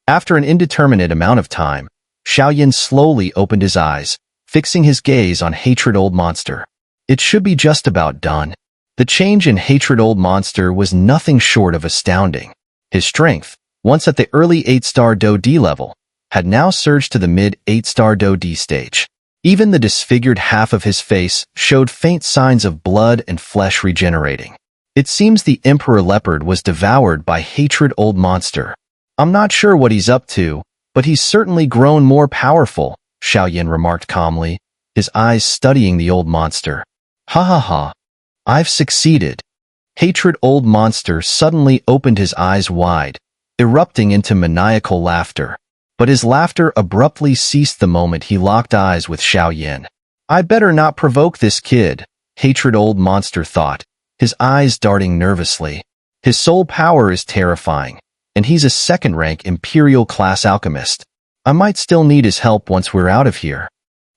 After an indeterminate amount of time, Xiaoyan slowly opened his eyes, fixing his gaze on Hatred Old Monster. It should be just about done. The change in Hatred Old Monster was nothing short of astounding. His strength, once at the early 8-star Do D level, had now surged to the mid 8-star Do D stage. Even the disfigured half of his face showed faint signs of blood and flesh regenerating. It seems the Emperor Leopard was devoured by Hatred Old Monster. I'm not sure what he's up to, but he's certainly grown more powerful, Xiaoyan remarked calmly, his eyes studying the old monster. Ha ha ha. I've succeeded. Hatred Old Monster suddenly opened his eyes wide, erupting into maniacal laughter. But his laughter abruptly ceased the moment he locked eyes with Xiaoyan. I better not provoke this kid, Hatred Old Monster thought, his eyes darting nervously. His soul power is terrifying, and he's a second-rank Imperial-class alchemist. I might still need his help once we're out of here.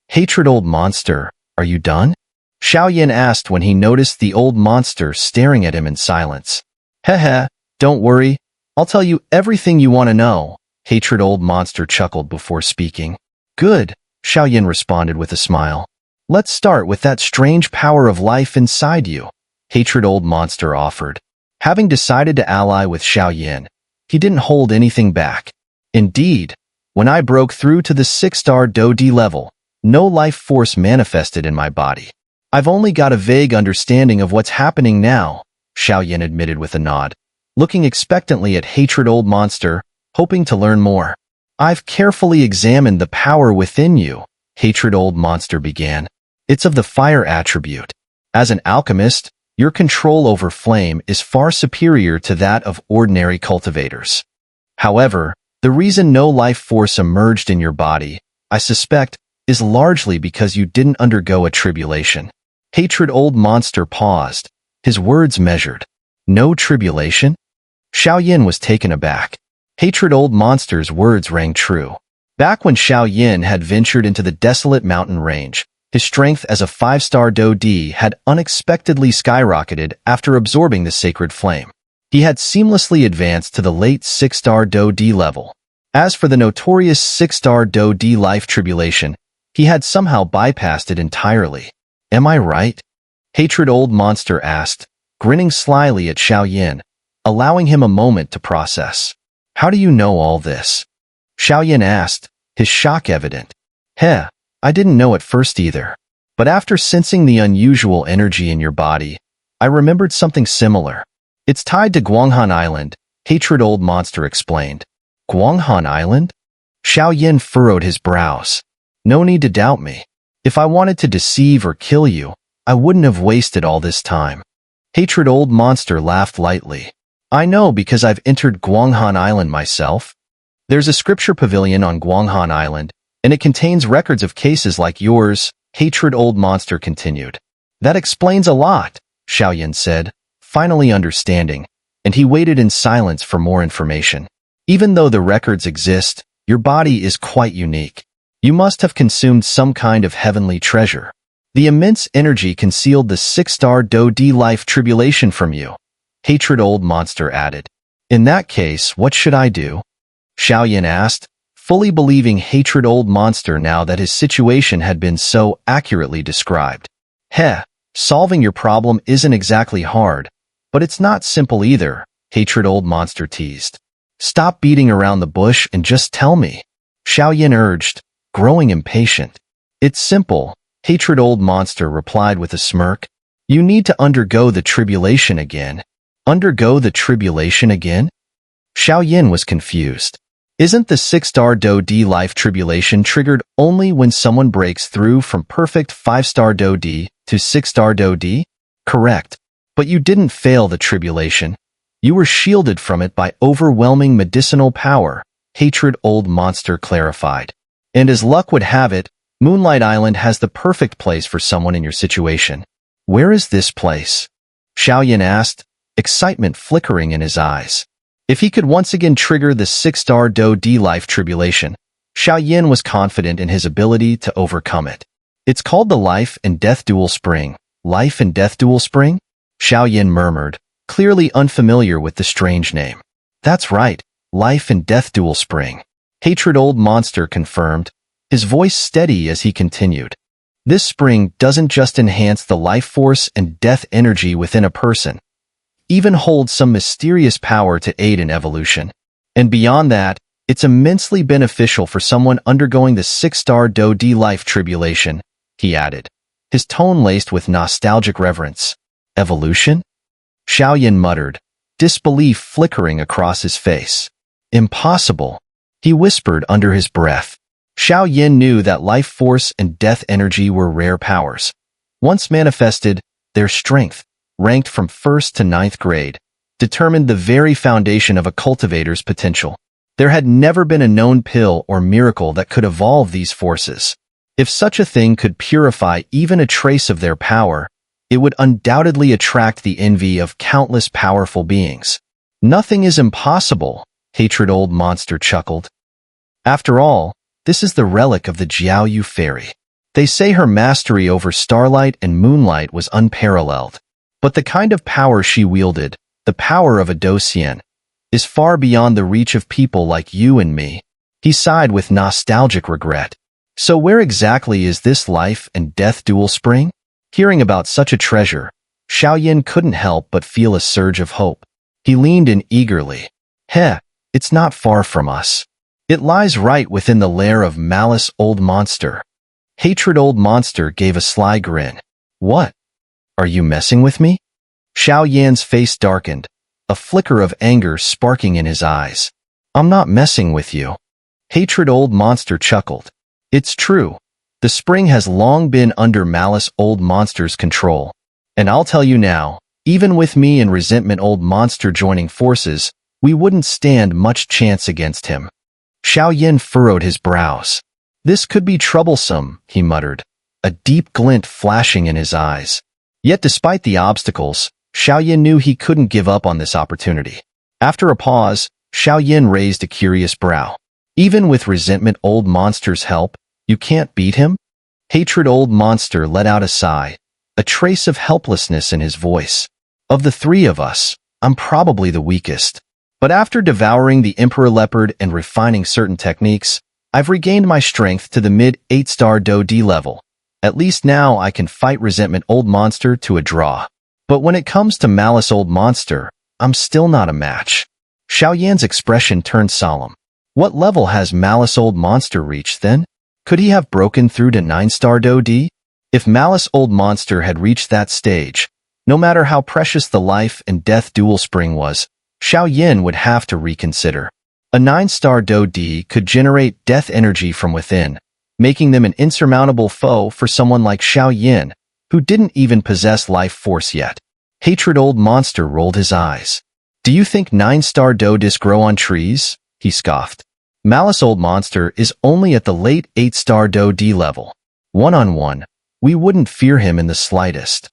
Hatred Old Monster, are you done? Xiaoyan asked when he noticed the old monster staring at him in silence. Heh, don't worry. I'll tell you everything you want to know, Hatred Old Monster chuckled before speaking. Good, Xiaoyan responded with a smile. Let's start with that strange power of life inside you, Hatred Old Monster offered. Having decided to ally with Xiaoyan, he didn't hold anything back. Indeed, when I broke through to the 6-star Do D level, no life force manifested in my body. I've only got a vague understanding of what's happening now, Xiaoyan admitted with a nod, looking expectantly at Hatred Old Monster, hoping to learn more. I've carefully examined the power within you, Hatred Old Monster began. It's of the fire attribute. As an alchemist, your control over flame is far superior to that of ordinary cultivators. However, the reason no life force emerged in your body, I suspect, is largely because you didn't undergo a tribulation. Hatred Old Monster paused, his words measured. No tribulation? Xiaoyan was taken aback. Hatred Old Monster's words rang true. Back when Xiaoyan had ventured into the desolate mountain range, his strength as a 5-star Do D had unexpectedly skyrocketed after absorbing the sacred flame. He had seamlessly advanced to the late 6-star Do D level. As for the notorious 6-star Do D life tribulation, he had somehow bypassed it entirely. Am I right? Hatred Old Monster asked, grinning slyly at Xiaoyan, allowing him a moment to process. How do you know all this? Xiaoyan asked, his shock evident. I didn't know at first either. But after sensing the unusual energy in your body, I remembered something similar. It's tied to Guanghan Island, Hatred Old Monster explained. Guanghan Island? Xiaoyan furrowed his brows. No need to doubt me. If I wanted to deceive or kill you, I wouldn't have wasted all this time. Hatred Old Monster laughed lightly. I know because I've entered Guanghan Island myself. There's a scripture pavilion on Guanghan Island, and it contains records of cases like yours, Hatred Old Monster continued. That explains a lot, Xiaoyan said, finally understanding, and he waited in silence for more information. Even though the records exist, your body is quite unique. You must have consumed some kind of heavenly treasure. The immense energy concealed the 6-star Do D life tribulation from you, Hatred Old Monster added. In that case, what should I do? Xiaoyan asked, fully believing Hatred Old Monster now that his situation had been so accurately described. Solving your problem isn't exactly hard, but it's not simple either, Hatred Old Monster teased. Stop beating around the bush and just tell me, Xiaoyan urged, growing impatient. It's simple, Hatred Old Monster replied with a smirk. You need to undergo the tribulation again. Undergo the tribulation again? Xiaoyan was confused. Isn't the 6-star Do D life tribulation triggered only when someone breaks through from perfect 5-star Do D to 6-star Do D? Correct. But you didn't fail the tribulation. You were shielded from it by overwhelming medicinal power, Hatred Old Monster clarified. And as luck would have it, Moonlight Island has the perfect place for someone in your situation. Where is this place? Xiaoyan asked, excitement flickering in his eyes. If he could once again trigger the 6-star Do D life tribulation, Xiaoyan was confident in his ability to overcome it. It's called the Life and Death Dual Spring. Life and Death Dual Spring? Xiaoyan murmured, clearly unfamiliar with the strange name. That's right, life and death dual spring. Hatred old monster confirmed, his voice steady as he continued. This spring doesn't just enhance the life force and death energy within a person, even holds some mysterious power to aid in evolution. And beyond that, it's immensely beneficial for someone undergoing the 6-star Do-D life tribulation, he added, his tone laced with nostalgic reverence. Evolution? Xiaoyan muttered, disbelief flickering across his face. Impossible, he whispered under his breath. Xiaoyan knew that life force and death energy were rare powers. Once manifested, their strength, ranked from 1st to 9th grade, determined the very foundation of a cultivator's potential. There had never been a known pill or miracle that could evolve these forces. If such a thing could purify even a trace of their power, it would undoubtedly attract the envy of countless powerful beings. Nothing is impossible, Hatred old monster chuckled. After all, this is the relic of the Jiaoyu fairy. They say her mastery over starlight and moonlight was unparalleled. But the kind of power she wielded, the power of a Docian, is far beyond the reach of people like you and me. He sighed with nostalgic regret. So where exactly is this life and death dual spring? Hearing about such a treasure, Xiaoyan couldn't help but feel a surge of hope. He leaned in eagerly. It's not far from us. It lies right within the lair of Malice old monster. Hatred old monster gave a sly grin. What? Are you messing with me? Xiaoyan's face darkened, a flicker of anger sparking in his eyes. I'm not messing with you. Hatred old monster chuckled. It's true. The spring has long been under Malice old monster's control. And I'll tell you now, even with me and resentment old monster joining forces, we wouldn't stand much chance against him. Xiaoyan furrowed his brows. This could be troublesome, he muttered, a deep glint flashing in his eyes. Yet despite the obstacles, Xiaoyan knew he couldn't give up on this opportunity. After a pause, Xiaoyan raised a curious brow. Even with resentment old monster's help, you can't beat him? Hatred old monster let out a sigh, a trace of helplessness in his voice. Of the three of us, I'm probably the weakest. But after devouring the Emperor Leopard and refining certain techniques, I've regained my strength to the mid-8-star Do-D level. At least now I can fight resentment old monster to a draw. But when it comes to Malice old monster, I'm still not a match. Xiaoyan's expression turned solemn. What level has Malice old monster reached then? Could he have broken through to 9-star Do-D? If Malice old monster had reached that stage, no matter how precious the life and death dual spring was, Xiaoyan would have to reconsider. A 9-star Do-D could generate death energy from within, making them an insurmountable foe for someone like Xiaoyan, who didn't even possess life force yet. Hatred old monster rolled his eyes. Do you think 9-star Do-Dis grow on trees? He scoffed. Malice old monster is only at the late 8-star Do-D level. One-on-one, we wouldn't fear him in the slightest.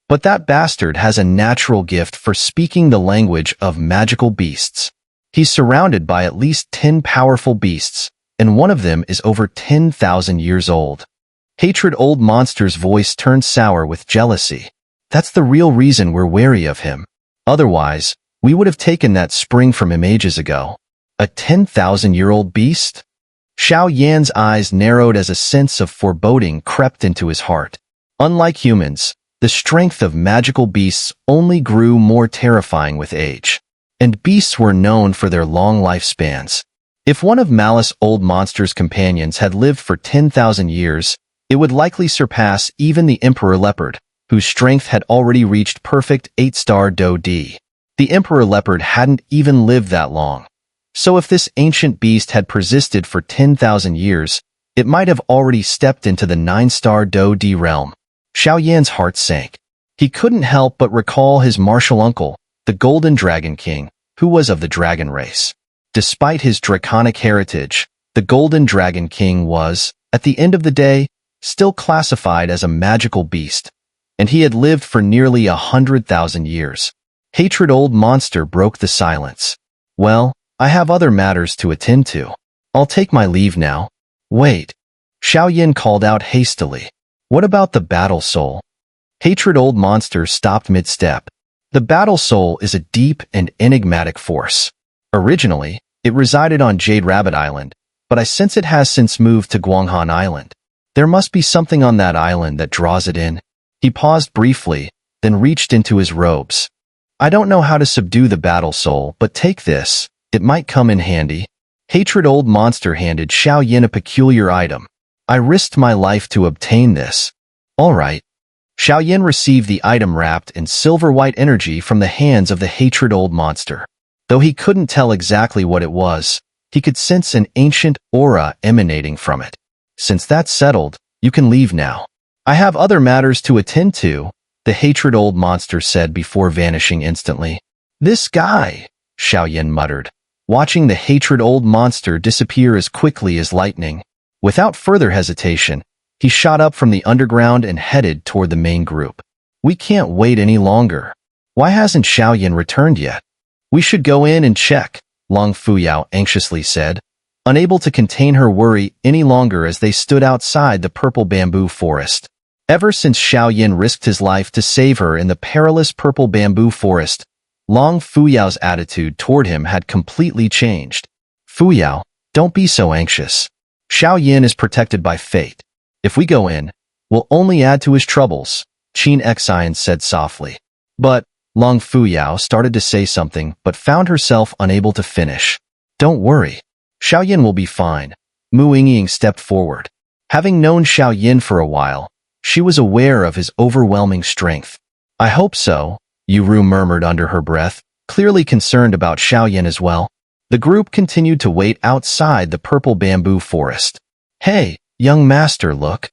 But that bastard has a natural gift for speaking the language of magical beasts. He's surrounded by at least 10 powerful beasts, and one of them is over 10,000 years old. Hatred old monster's voice turned sour with jealousy. That's the real reason we're wary of him. Otherwise, we would have taken that spring from him ages ago. A 10,000-year-old beast? Xiaoyan's eyes narrowed as a sense of foreboding crept into his heart. Unlike humans, the strength of magical beasts only grew more terrifying with age. And beasts were known for their long lifespans. If one of Malice old monster's companions had lived for 10,000 years, it would likely surpass even the Emperor Leopard, whose strength had already reached perfect 8-star Do-D. The Emperor Leopard hadn't even lived that long. So if this ancient beast had persisted for 10,000 years, it might have already stepped into the 9-star Do-D realm. Xiaoyan's heart sank. He couldn't help but recall his martial uncle, the Golden Dragon King, who was of the dragon race. Despite his draconic heritage, the Golden Dragon King was, at the end of the day, still classified as a magical beast, and he had lived for nearly 100,000 years. Hatred old monster broke the silence. Well, I have other matters to attend to. I'll take my leave now. Wait. Xiaoyan called out hastily. What about the battle soul? Hatred old monster stopped mid-step. The battle soul is a deep and enigmatic force. Originally, It resided on Jade Rabbit Island, but I sense it has since moved to Guanghan Island. There must be something on that island that draws it in. He paused briefly, then reached into his robes. I don't know how to subdue the battle soul, but take this. It might come in handy. Hatred Old Monster handed Xiao Yin a peculiar item. I risked my life to obtain this. All right. Xiao Yin received the item wrapped in silver-white energy from the hands of the Hatred Old Monster. Though he couldn't tell exactly what it was, he could sense an ancient aura emanating from it. Since that's settled, you can leave now. I have other matters to attend to, the Hatred Old Monster said before vanishing instantly. This guy, Xiao Yin muttered, watching the Hatred Old Monster disappear as quickly as lightning. Without further hesitation, he shot up from the underground and headed toward the main group. We can't wait any longer. Why hasn't Xiao Yin returned yet? We should go in and check, Long Fuyao anxiously said, unable to contain her worry any longer as they stood outside the purple bamboo forest. Ever since Xiao Yin risked his life to save her in the perilous purple bamboo forest, Long Fuyao's attitude toward him had completely changed. Fuyao, don't be so anxious. Xiao Yin is protected by fate. If we go in, we'll only add to his troubles, Qin Xian said softly. But Long Fuyao started to say something but found herself unable to finish. Don't worry. Xiao Yin will be fine. Mu Yingying stepped forward. Having known Xiao Yin for a while, she was aware of his overwhelming strength. I hope so, Yuru murmured under her breath, clearly concerned about Xiao Yin as well. The group continued to wait outside the purple bamboo forest. Hey, young master, look.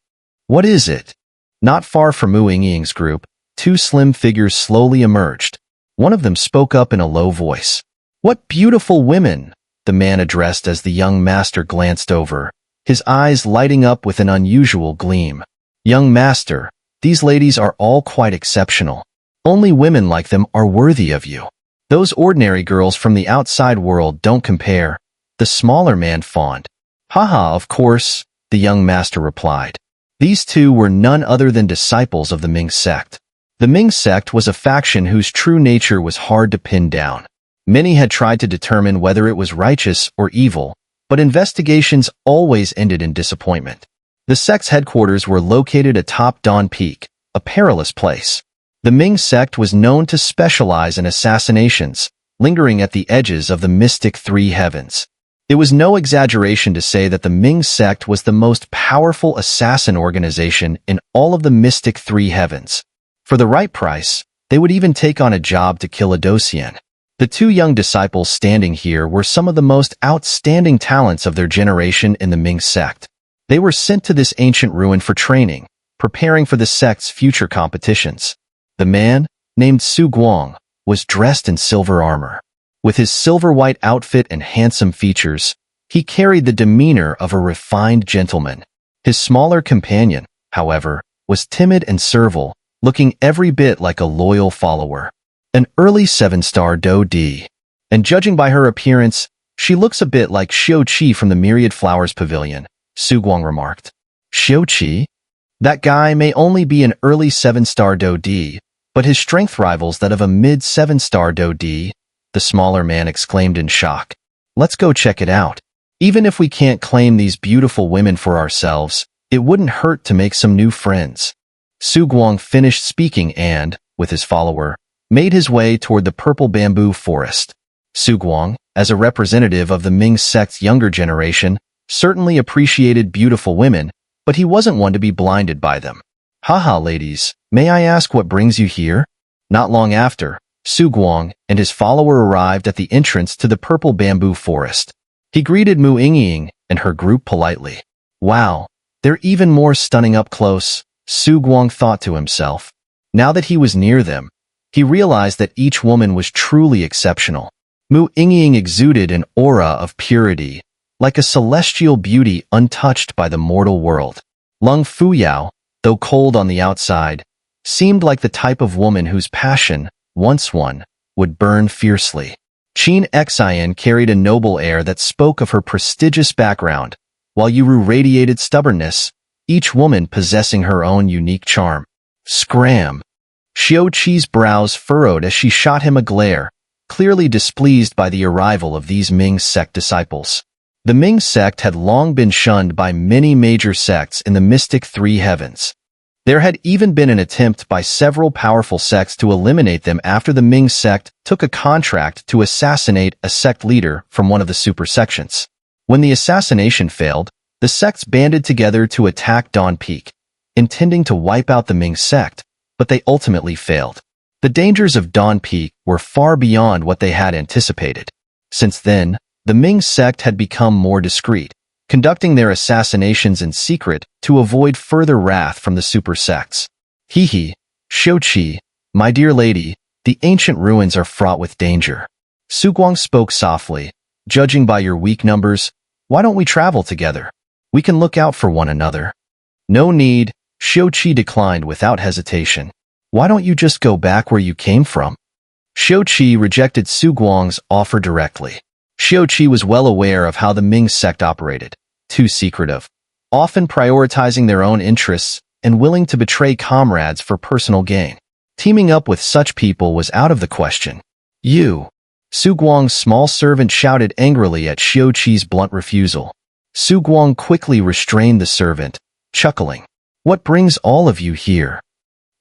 What is it? Not far from Mu Yingying's group, two slim figures slowly emerged. One of them spoke up in a low voice. What beautiful women, the man addressed as the young master glanced over, his eyes lighting up with an unusual gleam. Young master, these ladies are all quite exceptional. Only women like them are worthy of you. Those ordinary girls from the outside world don't compare, the smaller man fawned. Haha, of course, the young master replied. These two were none other than disciples of the Ming sect. The Ming sect was a faction whose true nature was hard to pin down. Many had tried to determine whether it was righteous or evil, but investigations always ended in disappointment. The sect's headquarters were located atop Dawn Peak, a perilous place. The Ming sect was known to specialize in assassinations, lingering at the edges of the mystic three heavens. It was no exaggeration to say that the Ming sect was the most powerful assassin organization in all of the mystic three heavens. For the right price, they would even take on a job to kill a Dosian. The two young disciples standing here were some of the most outstanding talents of their generation in the Ming sect. They were sent to this ancient ruin for training, preparing for the sect's future competitions. The man, named Su Guang, was dressed in silver armor. With his silver-white outfit and handsome features, he carried the demeanor of a refined gentleman. His smaller companion, however, was timid and servile, looking every bit like a loyal follower. An early 7-star Do Di. And judging by her appearance, she looks a bit like Xiao Qi from the Myriad Flowers Pavilion, Su Guang remarked. Xiao Qi? That guy may only be an early 7-star Do Di, but his strength rivals that of a mid 7-star Do Di, the smaller man exclaimed in shock. Let's go check it out. Even if we can't claim these beautiful women for ourselves, it wouldn't hurt to make some new friends. Su Guang finished speaking and, with his follower, made his way toward the purple bamboo forest. Su Guang, as a representative of the Ming sect's younger generation, certainly appreciated beautiful women, but he wasn't one to be blinded by them. Haha, ladies, may I ask what brings you here? Not long after, Su Guang and his follower arrived at the entrance to the purple bamboo forest. He greeted Mu Yingying and her group politely. Wow, they're even more stunning up close, Su Guang thought to himself. Now that he was near them, he realized that each woman was truly exceptional. Mu Yingying exuded an aura of purity, like a celestial beauty untouched by the mortal world. Long Fuyao, though cold on the outside, seemed like the type of woman whose passion, once won, would burn fiercely. Qin Xian carried a noble air that spoke of her prestigious background, while Yuru radiated stubbornness, each woman possessing her own unique charm. Scram! Xiao Qi's brows furrowed as she shot him a glare, clearly displeased by the arrival of these Ming sect disciples. The Ming sect had long been shunned by many major sects in the mystic three heavens. There had even been an attempt by several powerful sects to eliminate them after the Ming sect took a contract to assassinate a sect leader from one of the super sections. When the assassination failed, the sects banded together to attack Dawn Peak, intending to wipe out the Ming sect, but they ultimately failed. The dangers of Dawn Peak were far beyond what they had anticipated. Since then, the Ming sect had become more discreet, conducting their assassinations in secret to avoid further wrath from the super sects. Hee, Xiuqi, my dear lady, the ancient ruins are fraught with danger. Su Guang spoke softly. Judging by your weak numbers, why don't we travel together? We can look out for one another. No need, Xiuqi declined without hesitation. Why don't you just go back where you came from? Xiuqi rejected Su Guang's offer directly. Xiuqi was well aware of how the Ming sect operated, too secretive, often prioritizing their own interests and willing to betray comrades for personal gain. Teaming up with such people was out of the question. You! Su Guang's small servant shouted angrily at Xiuqi's blunt refusal. Su Guang quickly restrained the servant, chuckling. What brings all of you here?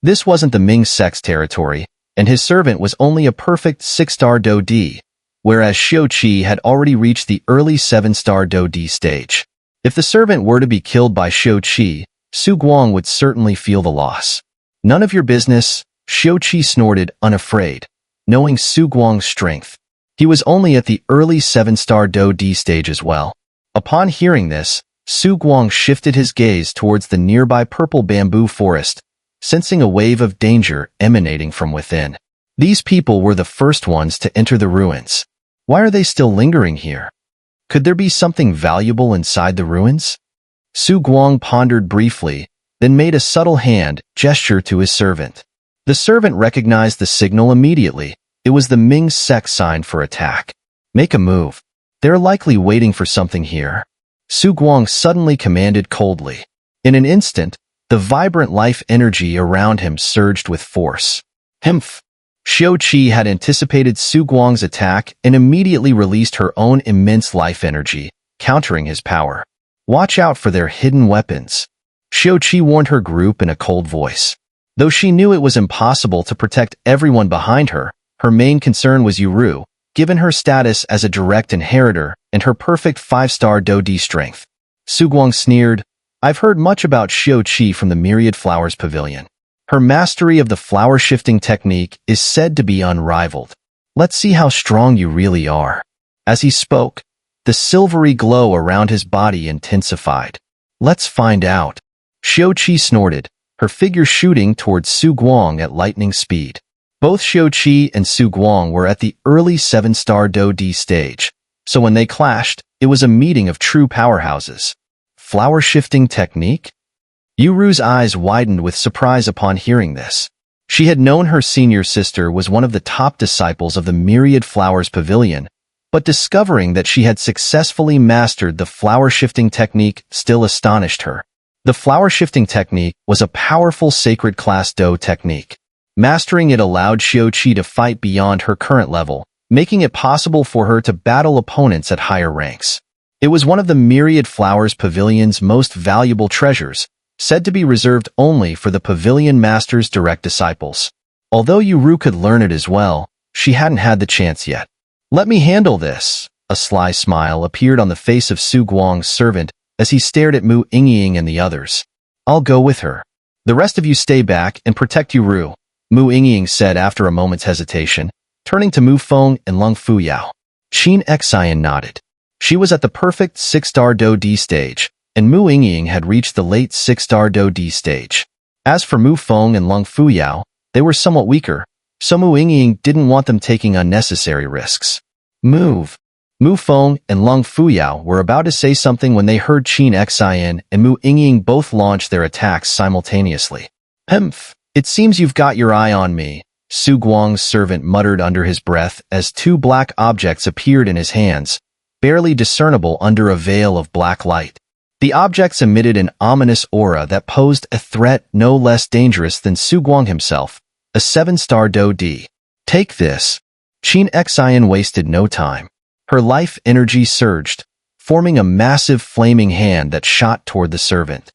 This wasn't the Ming sect's territory, and his servant was only a perfect 6-star Do D, whereas Xiuqi had already reached the early 7-star Do D stage. If the servant were to be killed by Xiuqi, Su Guang would certainly feel the loss. None of your business, Xiuqi snorted, unafraid, knowing Su Guang's strength. He was only at the early 7-star Do D stage as well. Upon hearing this, Su Guang shifted his gaze towards the nearby purple bamboo forest, sensing a wave of danger emanating from within. These people were the first ones to enter the ruins. Why are they still lingering here? Could there be something valuable inside the ruins? Su Guang pondered briefly, then made a subtle hand gesture to his servant. The servant recognized the signal immediately. It was the Ming sect sign for attack. Make a move. They're likely waiting for something here. Su Guang suddenly commanded coldly. In an instant, the vibrant life energy around him surged with force. Humph! Xiuqi had anticipated Su Guang's attack and immediately released her own immense life energy, countering his power. Watch out for their hidden weapons. Xiuqi warned her group in a cold voice. Though she knew it was impossible to protect everyone behind her, her main concern was Yuru, given her status as a direct inheritor and her perfect 5-star Do D strength. Su Guang sneered, I've heard much about Xiuqi from the Myriad Flowers Pavilion. Her mastery of the flower-shifting technique is said to be unrivaled. Let's see how strong you really are. As he spoke, the silvery glow around his body intensified. Let's find out. Xiuqi snorted, her figure shooting towards Su Guang at lightning speed. Both Xiuqi and Su Guang were at the early 7-star Do D stage, so when they clashed, it was a meeting of true powerhouses. Flower-shifting technique? Yuru's eyes widened with surprise upon hearing this. She had known her senior sister was one of the top disciples of the Myriad Flowers Pavilion, but discovering that she had successfully mastered the flower-shifting technique still astonished her. The flower-shifting technique was a powerful sacred class Do technique. Mastering it allowed Xiuqi to fight beyond her current level, making it possible for her to battle opponents at higher ranks. It was one of the Myriad Flowers Pavilion's most valuable treasures, said to be reserved only for the Pavilion Master's direct disciples. Although Yuru could learn it as well, she hadn't had the chance yet. Let me handle this. A sly smile appeared on the face of Su Guang's servant as he stared at Mu Yingying and the others. I'll go with her. The rest of you stay back and protect Yuru, Mu Yingying said after a moment's hesitation, turning to Mu Feng and Lung Fuyao. Qin Xian nodded. She was at the perfect 6-star Do D stage, and Mu Yingying had reached the late 6-star Do D stage. As for Mu Feng and Lung Fuyao, they were somewhat weaker, so Mu Yingying didn't want them taking unnecessary risks. Move! Mu Feng and Lung Fuyao were about to say something when they heard Qin Xian and Mu Yingying both launch their attacks simultaneously. Humph! It seems you've got your eye on me, Su Guang's servant muttered under his breath as two black objects appeared in his hands, barely discernible under a veil of black light. The objects emitted an ominous aura that posed a threat no less dangerous than Su Guang himself, a 7-star Do D. Take this. Qin Xian wasted no time. Her life energy surged, forming a massive flaming hand that shot toward the servant.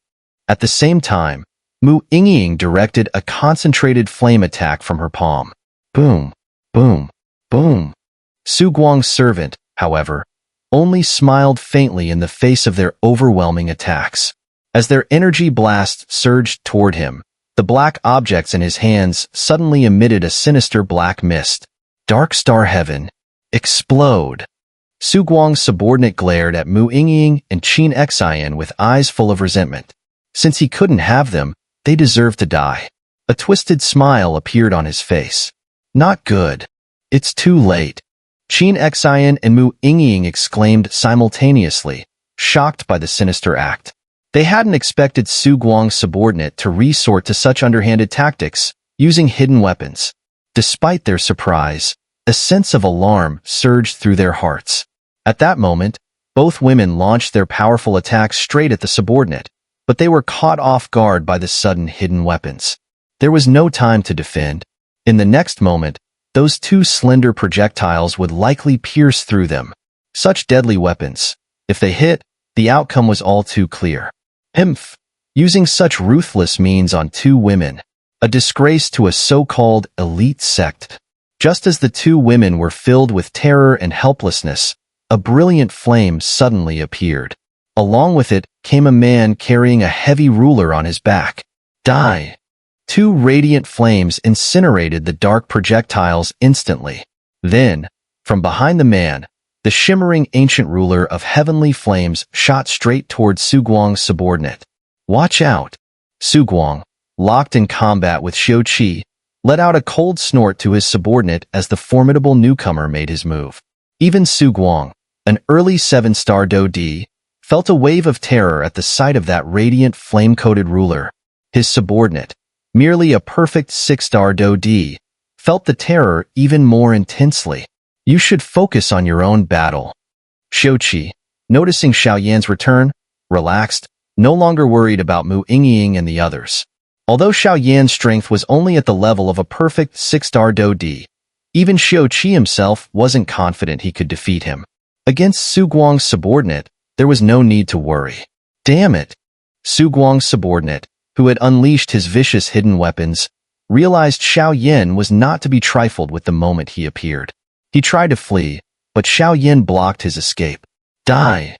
At the same time, Mu Yingying directed a concentrated flame attack from her palm. Boom, boom, boom. Su Guang's servant, however, only smiled faintly in the face of their overwhelming attacks. As their energy blast surged toward him, the black objects in his hands suddenly emitted a sinister black mist. Dark Star Heaven. Explode. Su Guang's subordinate glared at Mu Yingying and Qin Xian with eyes full of resentment. Since he couldn't have them, they deserved to die. A twisted smile appeared on his face. Not good. It's too late. Qin Xian and Mu Yingying exclaimed simultaneously, shocked by the sinister act. They hadn't expected Su Guang's subordinate to resort to such underhanded tactics, using hidden weapons. Despite their surprise, a sense of alarm surged through their hearts. At that moment, both women launched their powerful attacks straight at the subordinate, but they were caught off guard by the sudden hidden weapons. There was no time to defend. In the next moment, those two slender projectiles would likely pierce through them. Such deadly weapons. If they hit, the outcome was all too clear. Using such ruthless means on two women. A disgrace to a so-called elite sect. Just as the two women were filled with terror and helplessness, a brilliant flame suddenly appeared. Along with it came a man carrying a heavy ruler on his back. Die! Two radiant flames incinerated the dark projectiles instantly. Then, from behind the man, the shimmering ancient ruler of heavenly flames shot straight toward Su Guang's subordinate. Watch out! Su Guang, locked in combat with Xiu Qi, let out a cold snort to his subordinate as the formidable newcomer made his move. Even Su Guang, an early 7-star Do Di, felt a wave of terror at the sight of that radiant flame-coated ruler. His subordinate, merely a perfect 6-star Do Di, felt the terror even more intensely. You should focus on your own battle. Xiu Qi, noticing Xiao Yan's return, relaxed, no longer worried about Mu Yingying and the others. Although Xiao Yan's strength was only at the level of a perfect 6-star Do Di, even Xiu Qi himself wasn't confident he could defeat him. Against Su Guang's subordinate, there was no need to worry. Damn it! Su Guang's subordinate, who had unleashed his vicious hidden weapons, realized Xiao Yan was not to be trifled with the moment he appeared. He tried to flee, but Xiao Yan blocked his escape. Die!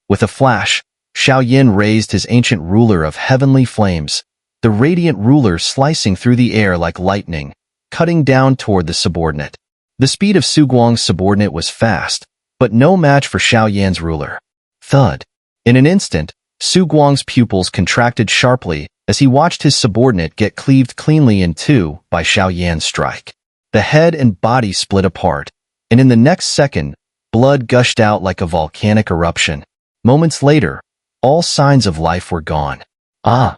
With a flash, Xiao Yan raised his ancient ruler of heavenly flames, the radiant ruler slicing through the air like lightning, cutting down toward the subordinate. The speed of Su Guang's subordinate was fast, but no match for Xiao Yan's ruler. Thud! In an instant, Su Guang's pupils contracted sharply as he watched his subordinate get cleaved cleanly in two by Xiao Yan's strike. The head and body split apart, and in the next second, blood gushed out like a volcanic eruption. Moments later, all signs of life were gone. Ah!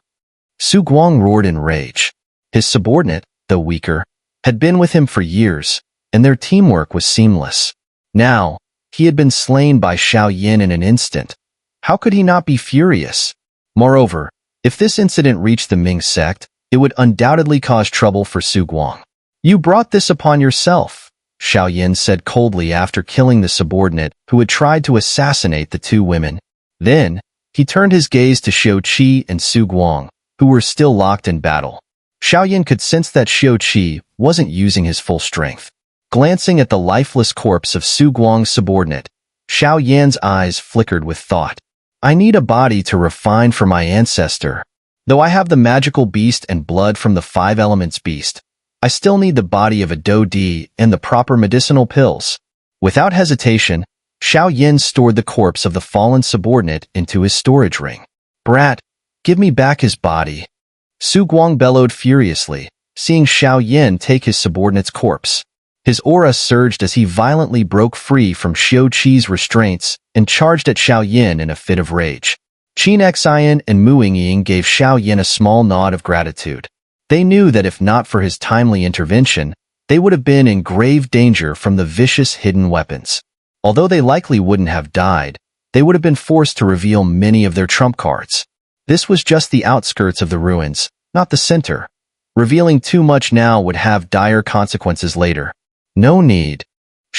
Su Guang roared in rage. His subordinate, though weaker, had been with him for years, and their teamwork was seamless. Now, he had been slain by Xiao Yan in an instant. How could he not be furious? Moreover, if this incident reached the Ming sect, it would undoubtedly cause trouble for Su Guang. You brought this upon yourself, Xiao Yan said coldly after killing the subordinate who had tried to assassinate the two women. Then, he turned his gaze to Xiu Qi and Su Guang, who were still locked in battle. Xiao Yan could sense that Xiu Qi wasn't using his full strength. Glancing at the lifeless corpse of Su Guang's subordinate, Xiao Yan's eyes flickered with thought. I need a body to refine for my ancestor. Though I have the magical beast and blood from the 5 elements beast, I still need the body of a Do Di and the proper medicinal pills. Without hesitation, Xiao Yan stored the corpse of the fallen subordinate into his storage ring. Brat, give me back his body. Su Guang bellowed furiously, seeing Xiao Yan take his subordinate's corpse. His aura surged as he violently broke free from Xiu Qi's restraints and charged at Xiao Yan in a fit of rage. Qin Xian and Mu Yingying gave Xiao Yan a small nod of gratitude. They knew that if not for his timely intervention, they would have been in grave danger from the vicious hidden weapons. Although they likely wouldn't have died, they would have been forced to reveal many of their trump cards. This was just the outskirts of the ruins, not the center. Revealing too much now would have dire consequences later. No need.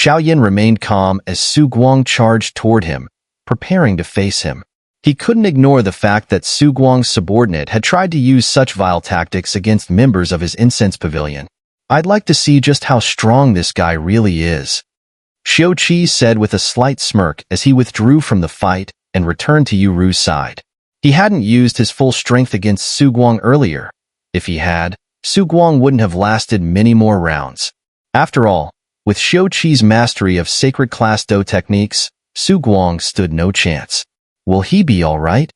Xiaoyan remained calm as Su Guang charged toward him, preparing to face him. He couldn't ignore the fact that Su Guang's subordinate had tried to use such vile tactics against members of his incense pavilion. I'd like to see just how strong this guy really is, Xiao Qi said with a slight smirk as he withdrew from the fight and returned to Yu Ru's side. He hadn't used his full strength against Su Guang earlier. If he had, Su Guang wouldn't have lasted many more rounds. After all, with Xiao Qi's mastery of sacred class Do techniques, Su Guang stood no chance. Will he be all right?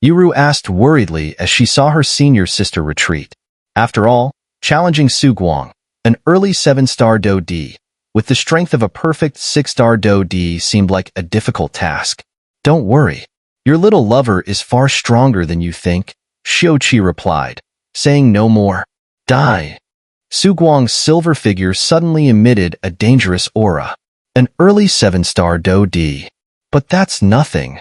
Yuru asked worriedly as she saw her senior sister retreat. After all, challenging Su Guang, an early 7-star Do D, with the strength of a perfect 6-star Do D seemed like a difficult task. Don't worry. Your little lover is far stronger than you think, Xiao Qi replied, saying no more. Die. Su Guang's silver figure suddenly emitted a dangerous aura. An early 7-star Do D. But that's nothing.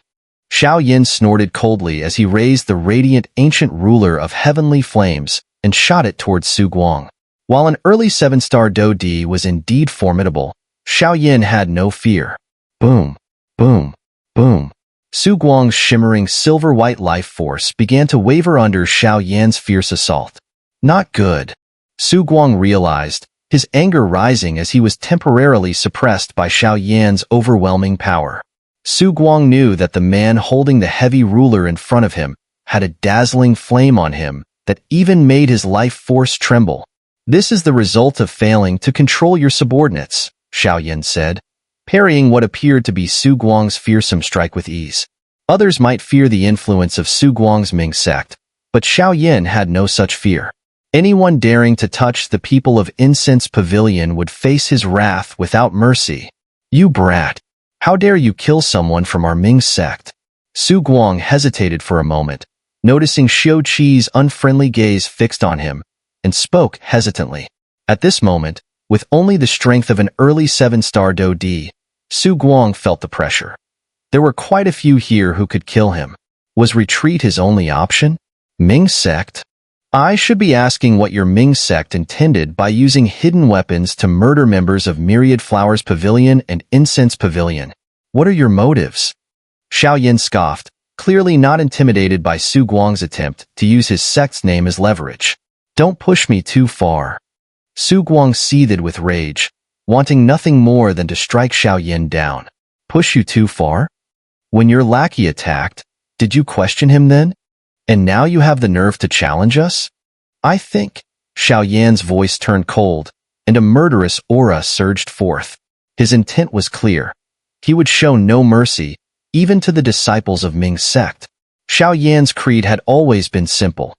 Xiaoyan snorted coldly as he raised the radiant ancient ruler of heavenly flames and shot it towards Su Guang. While an early 7-star Do D was indeed formidable, Xiaoyan had no fear. Boom, boom, boom. Su Guang's shimmering silver-white life force began to waver under Xiaoyan's fierce assault. Not good. Su Guang realized, his anger rising as he was temporarily suppressed by Xiaoyan's overwhelming power. Su Guang knew that the man holding the heavy ruler in front of him had a dazzling flame on him that even made his life force tremble. This is the result of failing to control your subordinates, Xiaoyan said, parrying what appeared to be Su Guang's fearsome strike with ease. Others might fear the influence of Su Guang's Ming sect, but Xiaoyan had no such fear. Anyone daring to touch the people of Incense Pavilion would face his wrath without mercy. You brat! How dare you kill someone from our Ming sect? Su Guang hesitated for a moment, noticing Xiao Qi's unfriendly gaze fixed on him, and spoke hesitantly. At this moment, with only the strength of an early 7-star Do D, Su Guang felt the pressure. There were quite a few here who could kill him. Was retreat his only option? Ming sect? I should be asking what your Ming sect intended by using hidden weapons to murder members of Myriad Flowers Pavilion and Incense Pavilion. What are your motives? Xiaoyan scoffed, clearly not intimidated by Su Guang's attempt to use his sect's name as leverage. Don't push me too far. Su Guang seethed with rage, wanting nothing more than to strike Xiaoyan down. Push you too far? When your lackey attacked, did you question him then? And now you have the nerve to challenge us? I think. Xiaoyan's voice turned cold, and a murderous aura surged forth. His intent was clear. He would show no mercy, even to the disciples of Ming's sect. Xiaoyan's creed had always been simple.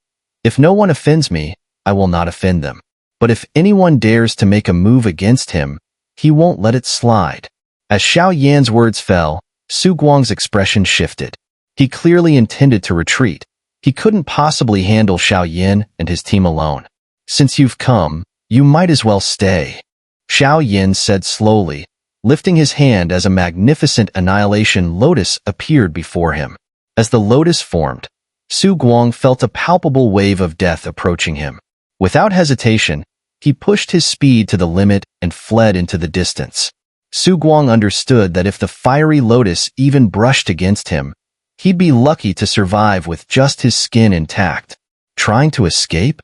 If no one offends me, I will not offend them. But if anyone dares to make a move against him, he won't let it slide. As Xiaoyan's words fell, Su Guang's expression shifted. He clearly intended to retreat. He couldn't possibly handle Xiaoyan and his team alone. Since you've come, you might as well stay, Xiaoyan said slowly, lifting his hand as a magnificent annihilation lotus appeared before him. As the lotus formed, Su Guang felt a palpable wave of death approaching him. Without hesitation, he pushed his speed to the limit and fled into the distance. Su Guang understood that if the fiery lotus even brushed against him, he'd be lucky to survive with just his skin intact. Trying to escape?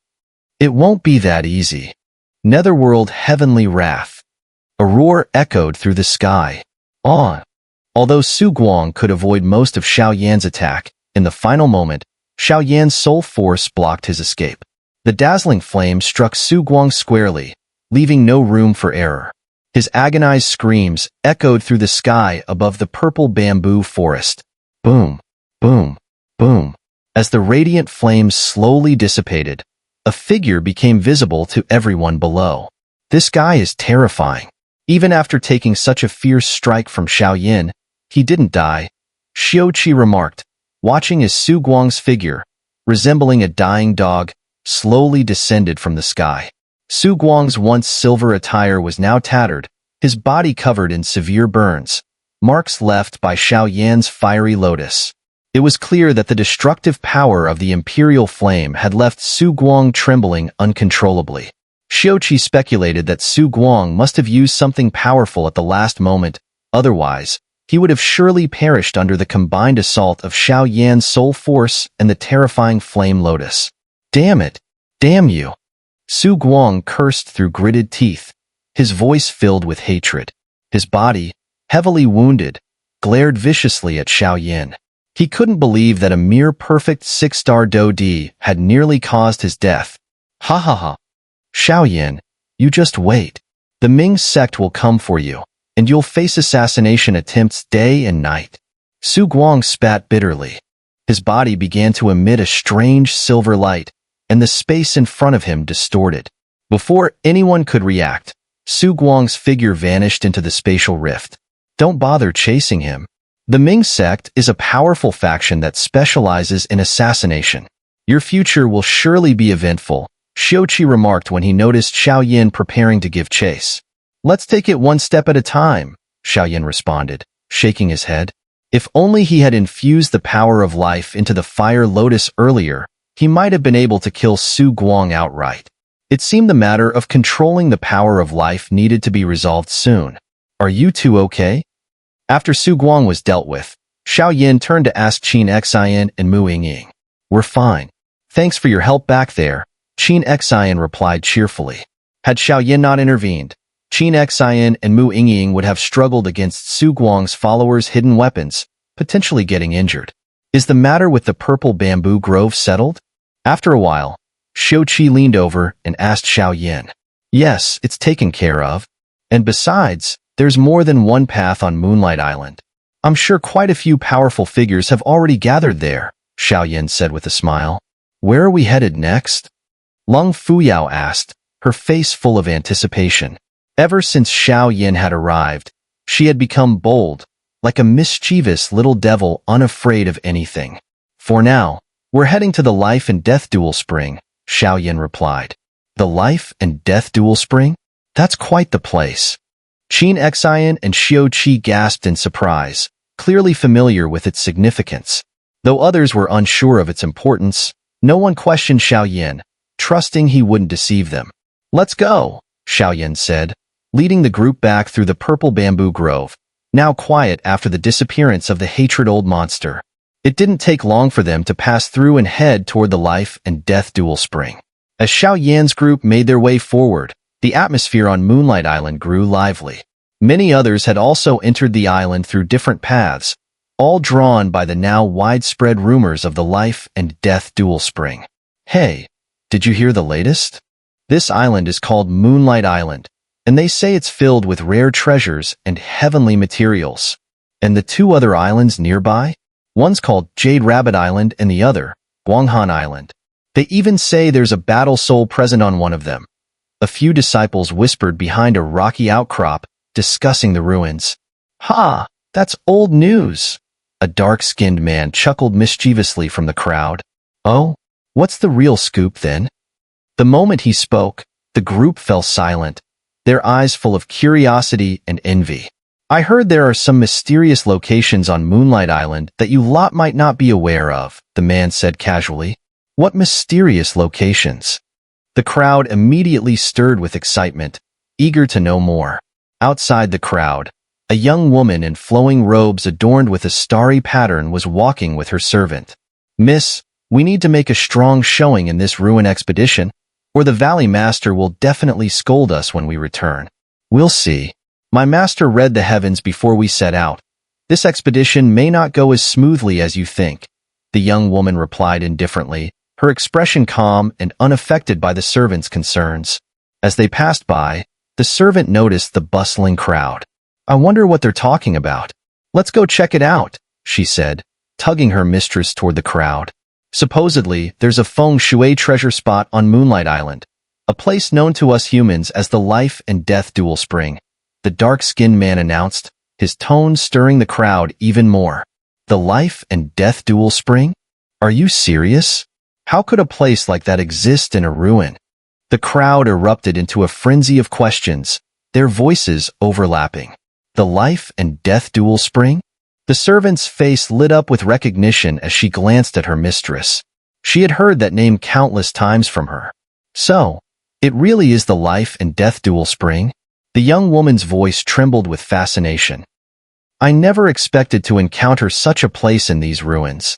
It won't be that easy. Netherworld heavenly wrath. A roar echoed through the sky. On. Although Su Guang could avoid most of Xiaoyan's attack, in the final moment, Xiaoyan's soul force blocked his escape. The dazzling flame struck Su Guang squarely, leaving no room for error. His agonized screams echoed through the sky above the purple bamboo forest. Boom, boom, boom. As the radiant flames slowly dissipated, a figure became visible to everyone below. This guy is terrifying. Even after taking such a fierce strike from Xiaoyan, he didn't die, Xiao Qi remarked, watching as Su Guang's figure, resembling a dying dog, slowly descended from the sky. Su Guang's once silver attire was now tattered, his body covered in severe burns, marks left by Xiaoyan's fiery lotus. It was clear that the destructive power of the imperial flame had left Su Guang trembling uncontrollably. Xiaoqi speculated that Su Guang must have used something powerful at the last moment, otherwise, he would have surely perished under the combined assault of Xiao Yan's soul force and the terrifying flame lotus. Damn it! Damn you! Su Guang cursed through gritted teeth, his voice filled with hatred. His body, heavily wounded, glared viciously at Xiao Yan. He couldn't believe that a mere perfect 6-star Do Di had nearly caused his death. Ha ha ha! Xiao Yan, you just wait. The Ming sect will come for you, and you'll face assassination attempts day and night. Su Guang spat bitterly. His body began to emit a strange silver light, and the space in front of him distorted. Before anyone could react, Su Guang's figure vanished into the spatial rift. Don't bother chasing him. The Ming sect is a powerful faction that specializes in assassination. Your future will surely be eventful, Xiaoqi remarked when he noticed Xiao Yan preparing to give chase. Let's take it one step at a time, Xiao Yan responded, shaking his head. If only he had infused the power of life into the fire lotus earlier, he might have been able to kill Su Guang outright. It seemed the matter of controlling the power of life needed to be resolved soon. Are you two okay? After Su Guang was dealt with, Xiao Yan turned to ask Qin Xian and Mu Yingying. We're fine. Thanks for your help back there, Qin Xian replied cheerfully. Had Xiao Yan not intervened, Qin Xian and Mu Yingying would have struggled against Su Guang's followers' hidden weapons, potentially getting injured. Is the matter with the purple bamboo grove settled? After a while, Xiaoqi leaned over and asked Xiao Yan. Yes, it's taken care of. And besides, there's more than one path on Moonlight Island. I'm sure quite a few powerful figures have already gathered there, Xiao Yan said with a smile. Where are we headed next? Lung Fuyao asked, her face full of anticipation. Ever since Xiao Yan had arrived, she had become bold, like a mischievous little devil unafraid of anything. For now, we're heading to the Life and Death Duel Spring, Xiao Yan replied. The Life and Death Duel Spring? That's quite the place. Qin Xian and Xiaoqi gasped in surprise, clearly familiar with its significance. Though others were unsure of its importance, no one questioned Xiao Yan, trusting he wouldn't deceive them. Let's go, Xiao Yan said, leading the group back through the purple bamboo grove, now quiet after the disappearance of the hatred old monster. It didn't take long for them to pass through and head toward the Life and Death Duel Spring. As Xiao Yan's group made their way forward, the atmosphere on Moonlight Island grew lively. Many others had also entered the island through different paths, all drawn by the now widespread rumors of the Life and Death Duel Spring. Hey, did you hear the latest? This island is called Moonlight Island, and they say it's filled with rare treasures and heavenly materials. And the two other islands nearby? One's called Jade Rabbit Island and the other, Guanghan Island. They even say there's a battle soul present on one of them. A few disciples whispered behind a rocky outcrop, discussing the ruins. Ha! That's old news! A dark-skinned man chuckled mischievously from the crowd. Oh? What's the real scoop then? The moment he spoke, the group fell silent, their eyes full of curiosity and envy. I heard there are some mysterious locations on Moonlight Island that you lot might not be aware of, the man said casually. What mysterious locations? The crowd immediately stirred with excitement, eager to know more. Outside the crowd, a young woman in flowing robes adorned with a starry pattern was walking with her servant. Miss, we need to make a strong showing in this ruin expedition, or the Valley Master will definitely scold us when we return. We'll see. My master read the heavens before we set out. This expedition may not go as smoothly as you think, the young woman replied indifferently, her expression calm and unaffected by the servant's concerns. As they passed by, the servant noticed the bustling crowd. I wonder what they're talking about. Let's go check it out, she said, tugging her mistress toward the crowd. Supposedly, there's a feng shui treasure spot on Moonlight Island, a place known to us humans as the Life and Death Duel Spring. The dark-skinned man announced, his tone stirring the crowd even more. The Life and Death Duel Spring? Are you serious? How could a place like that exist in a ruin? The crowd erupted into a frenzy of questions, their voices overlapping. The Life and Death Duel Spring? The servant's face lit up with recognition as she glanced at her mistress. She had heard that name countless times from her. So, It really is the life and death dual spring? The young woman's voice trembled with fascination. I never expected to encounter such a place in these ruins.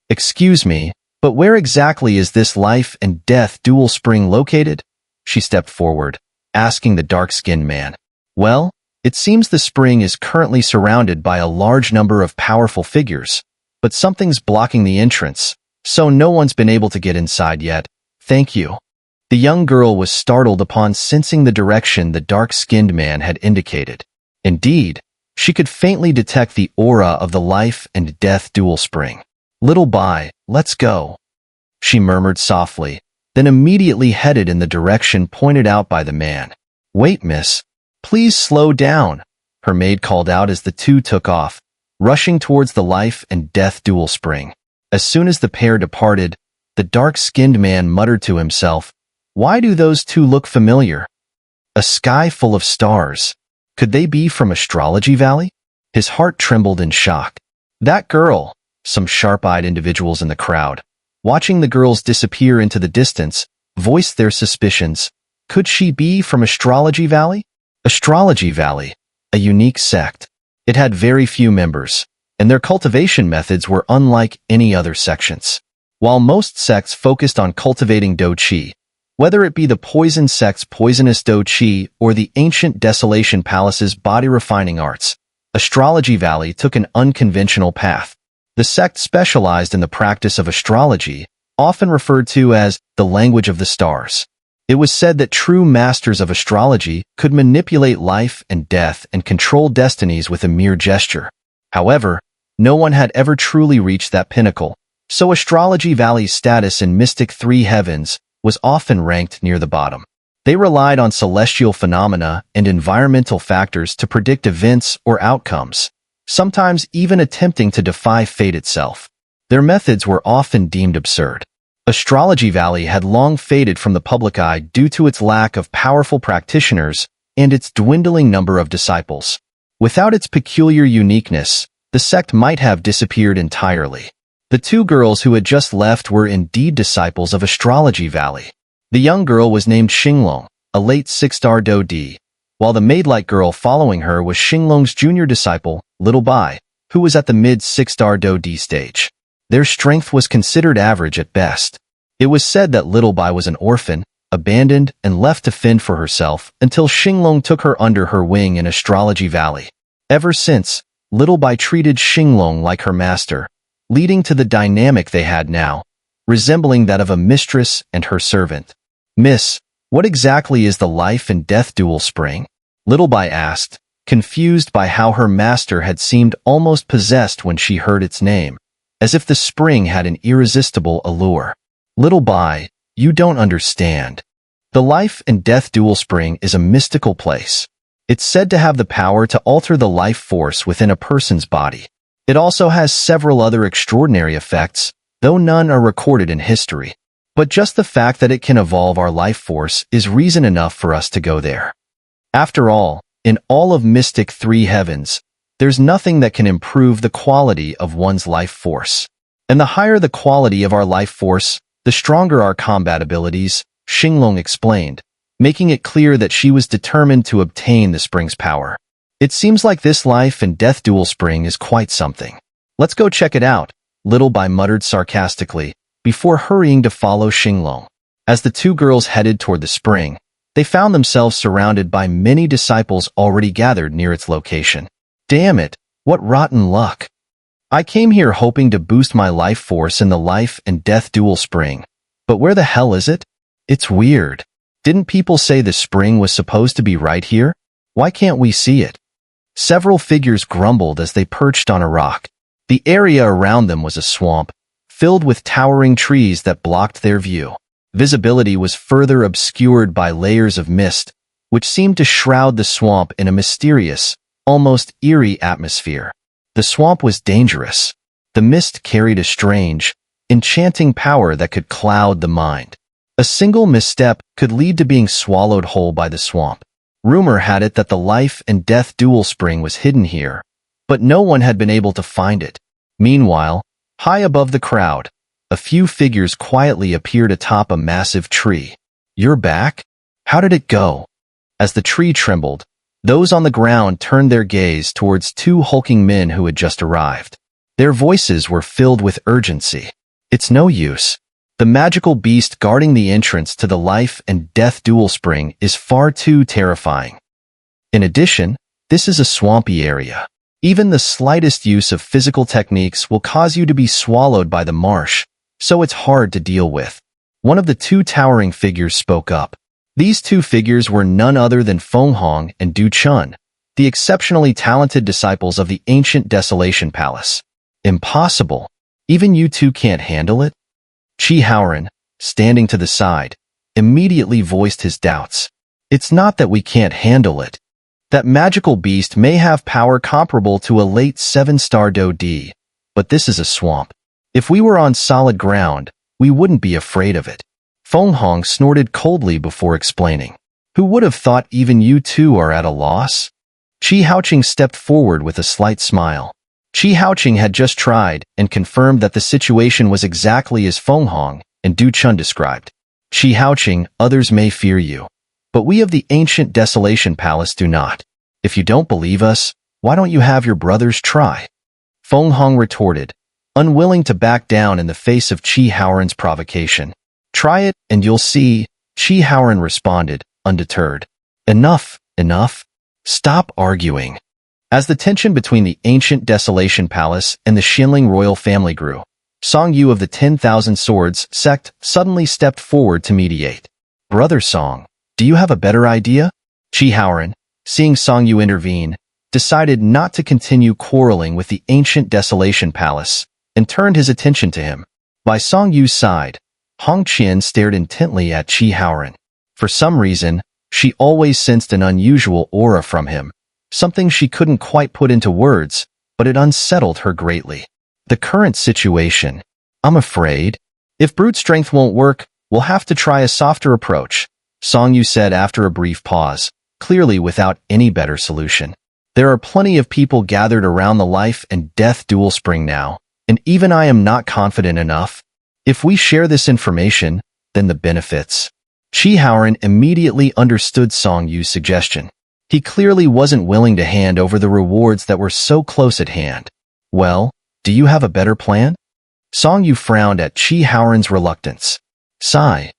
Excuse me, but where exactly is this life and death dual spring located? She stepped forward, asking the dark-skinned man. Well, it seems the spring is currently surrounded by a large number of powerful figures, but something's blocking the entrance, so no one's been able to get inside yet. Thank you. The young girl was startled upon sensing the direction the dark-skinned man had indicated. Indeed, she could faintly detect the aura of the life and death dual spring. Little Bai, let's go, she murmured softly, then immediately headed in the direction pointed out by the man. Wait, miss. Please slow down, her maid called out as the two took off, rushing towards the life and death dual spring. As soon as the pair departed, the dark-skinned man muttered to himself, why do those two look familiar? A sky full of stars. Could they be from Astrology Valley? His heart trembled in shock. That girl, some sharp-eyed individuals in the crowd, watching the girls disappear into the distance, voiced their suspicions. Could she be from Astrology Valley? Astrology Valley, a unique sect. It had very few members, and their cultivation methods were unlike any other sections. While most sects focused on cultivating Do Chi, whether it be the poison sect's poisonous Do Chi or the ancient Desolation Palace's body-refining arts, Astrology Valley took an unconventional path. The sect specialized in the practice of astrology, often referred to as the language of the stars. It was said that true masters of astrology could manipulate life and death and control destinies with a mere gesture. However, no one had ever truly reached that pinnacle, so Astrology Valley's status in Mystic Three Heavens was often ranked near the bottom. They relied on celestial phenomena and environmental factors to predict events or outcomes, sometimes even attempting to defy fate itself. Their methods were often deemed absurd. Astrology Valley had long faded from the public eye due to its lack of powerful practitioners and its dwindling number of disciples. Without its peculiar uniqueness, the sect might have disappeared entirely. The two girls who had just left were indeed disciples of Astrology Valley. The young girl was named Xinglong, a late 6-star Do Di, while the maid-like girl following her was Xinglong's junior disciple, Little Bai, who was at the mid-6-star Do Di stage. Their strength was considered average at best. It was said that Little Bai was an orphan, abandoned and left to fend for herself until Xinglong took her under her wing in Astrology Valley. Ever since, Little Bai treated Xinglong like her master, leading to the dynamic they had now, resembling that of a mistress and her servant. Miss, what exactly is the life and death dual spring? Little Bai asked, confused by how her master had seemed almost possessed when she heard its name, as if the spring had an irresistible allure. Little Bai, you don't understand. The life and death dual spring is a mystical place. It's said to have the power to alter the life force within a person's body. It also has several other extraordinary effects, though none are recorded in history. But just the fact that it can evolve our life force is reason enough for us to go there. After all, in all of Mystic Three Heavens, there's nothing that can improve the quality of one's life force. And the higher the quality of our life force, the stronger our combat abilities, Xinglong explained, making it clear that she was determined to obtain the spring's power. It seems like this life and death dual spring is quite something. Let's go check it out, Little Bai muttered sarcastically, before hurrying to follow Xinglong. As the two girls headed toward the spring, they found themselves surrounded by many disciples already gathered near its location. Damn it, what rotten luck. I came here hoping to boost my life force in the life and death dual spring. But where the hell is it? It's weird. Didn't people say the spring was supposed to be right here? Why can't we see it? Several figures grumbled as they perched on a rock. The area around them was a swamp, filled with towering trees that blocked their view. Visibility was further obscured by layers of mist, which seemed to shroud the swamp in a mysterious, almost eerie atmosphere. The swamp was dangerous. The mist carried a strange, enchanting power that could cloud the mind. A single misstep could lead to being swallowed whole by the swamp. Rumor had it that the life and death dual spring was hidden here, but no one had been able to find it. Meanwhile, high above the crowd, a few figures quietly appeared atop a massive tree. You're back? How did it go? As the tree trembled, those on the ground turned their gaze towards two hulking men who had just arrived. Their voices were filled with urgency. It's no use. The magical beast guarding the entrance to the life and death dual spring is far too terrifying. In addition, this is a swampy area. Even the slightest use of physical techniques will cause you to be swallowed by the marsh, so it's hard to deal with. One of the two towering figures spoke up. These two figures were none other than Feng Hong and Du Chun, the exceptionally talented disciples of the ancient Desolation Palace. Impossible. Even you two can't handle it? Chi Haoran, standing to the side, immediately voiced his doubts. It's not that we can't handle it. That magical beast may have power comparable to a late 7-star Do-D, but this is a swamp. If we were on solid ground, we wouldn't be afraid of it. Feng Hong snorted coldly before explaining. Who would have thought even you two are at a loss? Chi Haoqing stepped forward with a slight smile. Chi Haoqing had just tried and confirmed that the situation was exactly as Feng Hong and Du Chun described. Chi Haoqing, others may fear you, but we of the ancient Desolation Palace do not. If you don't believe us, why don't you have your brothers try? Feng Hong retorted, unwilling to back down in the face of Chi Haoran's provocation. Try it and you'll see, Chi Haoran responded, undeterred. Enough, enough. Stop arguing. As the tension between the ancient Desolation Palace and the Xinling royal family grew, Song Yu of the 10,000 Swords sect suddenly stepped forward to mediate. Brother Song, do you have a better idea? Chi Haoran, seeing Song Yu intervene, decided not to continue quarreling with the ancient Desolation Palace and turned his attention to him. By Song Yu's side, Hong Qian stared intently at Chi Haoran. For some reason, she always sensed an unusual aura from him, something she couldn't quite put into words, but it unsettled her greatly. The current situation. I'm afraid. If brute strength won't work, we'll have to try a softer approach, Song Yu said after a brief pause, clearly without any better solution. There are plenty of people gathered around the life and death dual spring now, and even I am not confident enough. If we share this information, then the benefits. Chi Haoran immediately understood Song Yu's suggestion. He clearly wasn't willing to hand over the rewards that were so close at hand. Well, do you have a better plan? Song Yu frowned at Chi Haoran's reluctance. Sigh.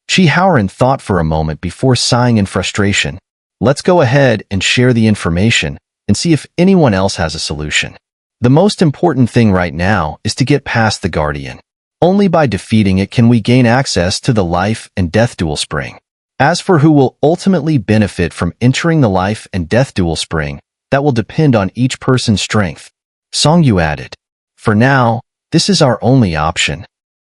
Chi Haoran thought for a moment before sighing in frustration. Let's go ahead and share the information and see if anyone else has a solution. The most important thing right now is to get past the Guardian. Only by defeating it can we gain access to the life and death dual spring. As for who will ultimately benefit from entering the life and death dual spring, that will depend on each person's strength. Song Yu added. For now, this is our only option.